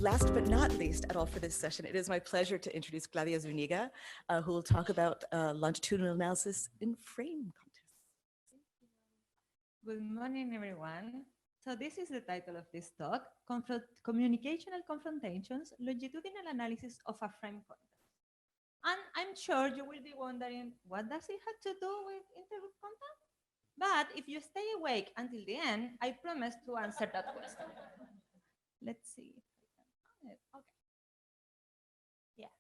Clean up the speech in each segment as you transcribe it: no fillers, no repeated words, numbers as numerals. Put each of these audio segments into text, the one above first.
Last but not least at all for this session, it is my pleasure to introduce Claudia Zuniga, who will talk about longitudinal analysis in frame contests. Good morning, everyone. So this is the title of this talk, Communicational Confrontations, Longitudinal Analysis of a Frame Context. And I'm sure you will be wondering, what does it have to do with intergroup content? But if you stay awake until the end, I promise to answer that question. Let's see. Okay. Yeah.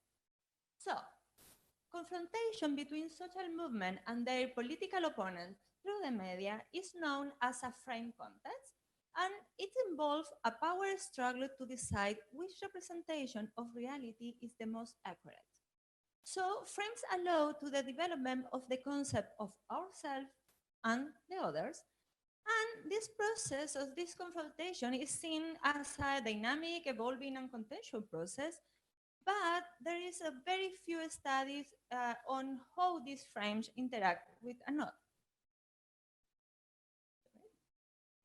So, confrontation between social movement and their political opponents through the media is known as a frame context, and it involves a power struggle to decide which representation of reality is the most accurate. So, frames allow to the development of the concept of ourselves and the others. And this process of this confrontation is seen as a dynamic, evolving, and contentious process, but there is a very few studies on how these frames interact with another.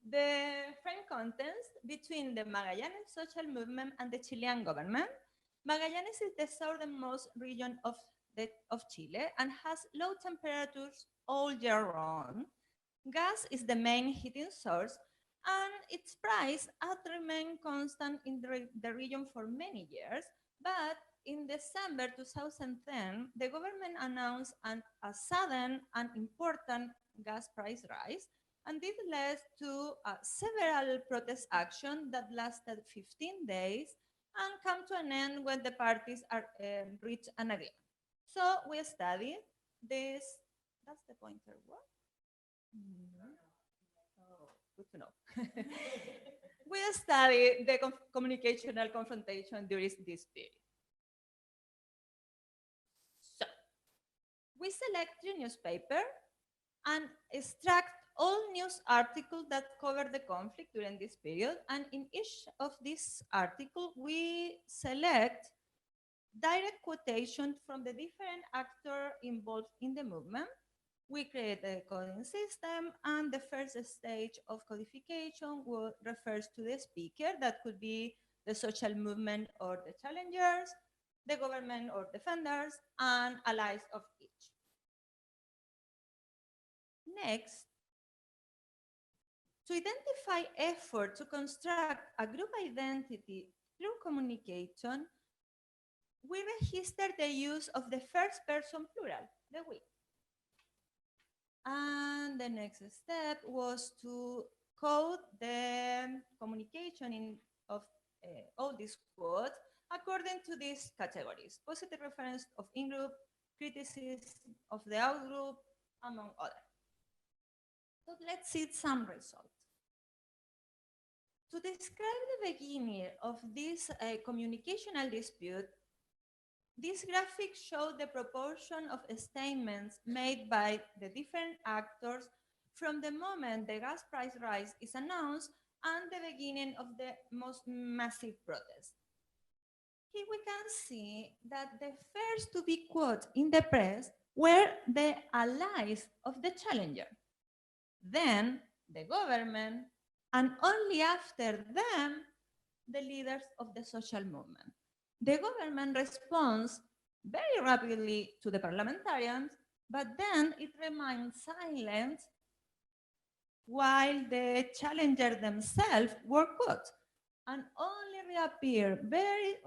The frame contest between the Magallanes Social Movement and the Chilean government. Magallanes is the southernmost region of Chile and has low temperatures all year round. Gas is the main heating source, and its price had remained constant in the region for many years. But in December 2010, the government announced a sudden and important gas price rise, and this led to several protest actions that lasted 15 days and come to an end when the parties reached an agreement. So we studied this. That's the pointer work? Oh, good to know. We studied the communicational confrontation during this period. So, we select the newspaper and extract all news articles that cover the conflict during this period, and in each of these articles, we select direct quotation from the different actors involved in the movement. We create a coding system, and the first stage of codification refers to the speaker. That could be the social movement or the challengers, the government or defenders, and allies of each. Next, to identify effort to construct a group identity through communication, we register the use of the first person plural, the we. And the next step was to code the communication of all these quotes according to these categories: positive reference of ingroup, criticism of the outgroup, among others. So let's see some results. To describe the beginning of this communicational dispute, this graphic shows the proportion of statements made by the different actors from the moment the gas price rise is announced and the beginning of the most massive protest. Here we can see that the first to be quoted in the press were the allies of the challenger, then the government, and only after them, the leaders of the social movement. The government responds very rapidly to the parliamentarians, but then it remains silent while the challengers themselves were caught and only reappear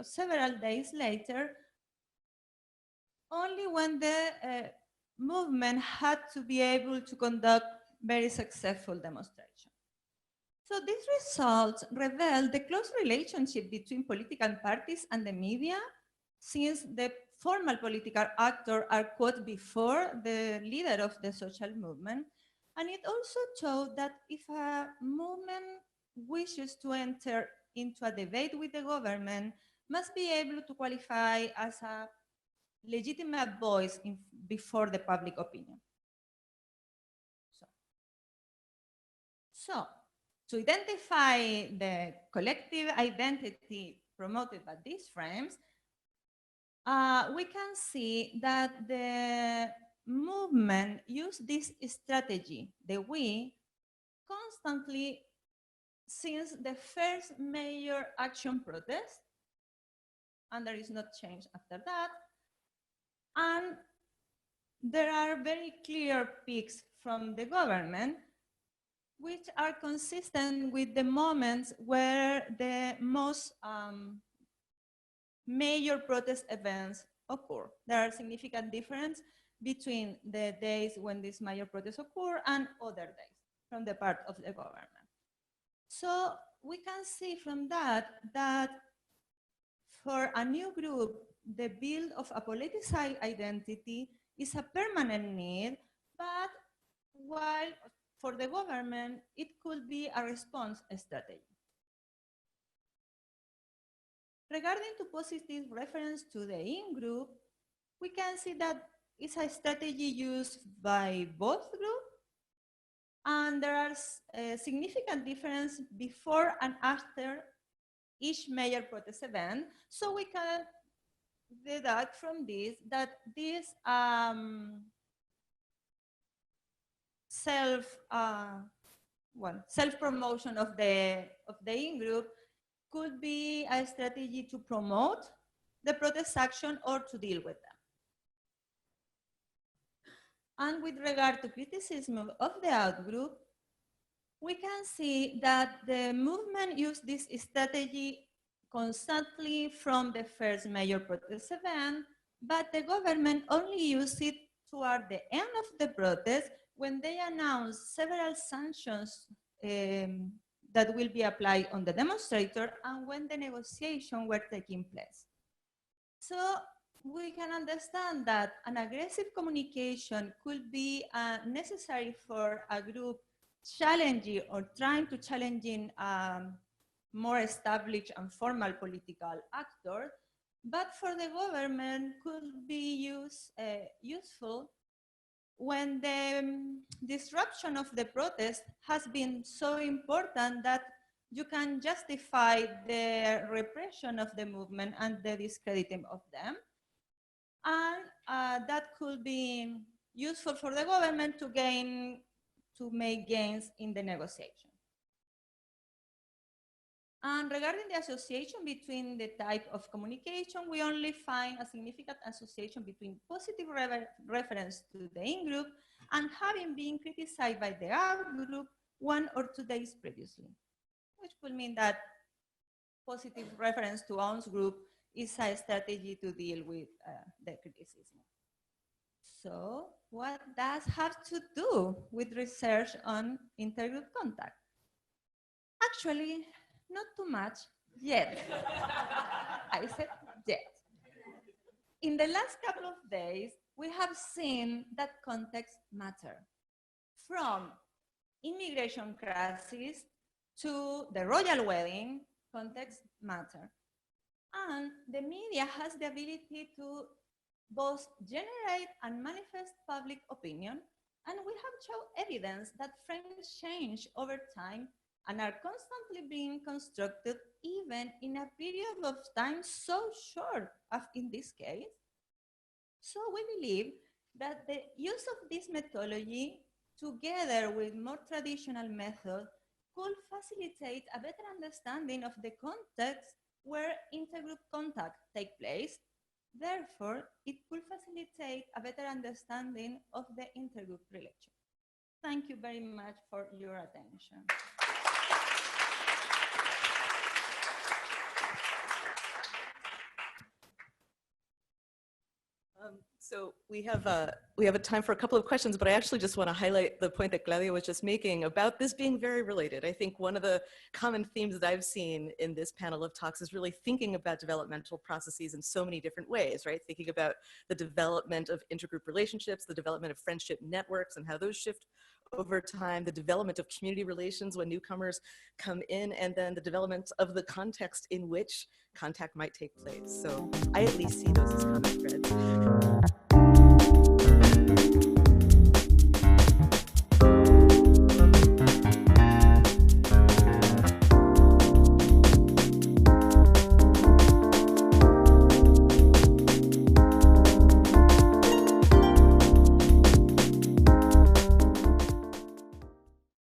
several days later, only when the movement had to be able to conduct very successful demonstrations. So these results reveal the close relationship between political parties and the media, since the formal political actors are quoted before the leader of the social movement. And it also showed that if a movement wishes to enter into a debate with the government, must be able to qualify as a legitimate voice before the public opinion. So, to identify the collective identity promoted by these frames, we can see that the movement used this strategy, the we, constantly since the first major action protest, and there is no change after that. And there are very clear peaks from the government, which are consistent with the moments where the most major protest events occur. There are significant differences between the days when these major protests occur and other days from the part of the government. So we can see from that that for a new group, the build of a politicized identity is a permanent need, but while for the government, it could be a response strategy. Regarding to positive reference to the in-group, we can see that it's a strategy used by both groups, and there are significant differences before and after each major protest event. So we can deduct from this that this self-promotion of the in-group could be a strategy to promote the protest action or to deal with them. And with regard to criticism of the outgroup, we can see that the movement used this strategy constantly from the first major protest event, but the government only used it toward the end of the protest when they announced several sanctions that will be applied on the demonstrator and when the negotiations were taking place. So we can understand that an aggressive communication could be necessary for a group challenging or trying to challenging more established and formal political actor, but for the government could be useful when the disruption of the protest has been so important that you can justify the repression of the movement and the discrediting of them. And that could be useful for the government to make gains in the negotiation. And regarding the association between the type of communication, we only find a significant association between positive reference to the in-group and having been criticized by the out-group 1 or 2 days previously, which would mean that positive reference to one's group is a strategy to deal with the criticism. So what does have to do with research on intergroup contact? Actually, not too much yet. I said yet. In the last couple of days, we have seen that context matter. From immigration crisis to the royal wedding, context matter. And the media has the ability to both generate and manifest public opinion. And we have shown evidence that frames change over time and are constantly being constructed even in a period of time so short as in this case. So we believe that the use of this methodology together with more traditional methods could facilitate a better understanding of the context where intergroup contact takes place. Therefore, it could facilitate a better understanding of the intergroup relation. Thank you very much for your attention. So we have a time for a couple of questions, but I actually just want to highlight the point that Claudia was just making about this being very related. I think one of the common themes that I've seen in this panel of talks is really thinking about developmental processes in so many different ways, right? Thinking about the development of intergroup relationships, the development of friendship networks and how those shift over time, the development of community relations when newcomers come in, and then the development of the context in which contact might take place. So I at least see those as common threads.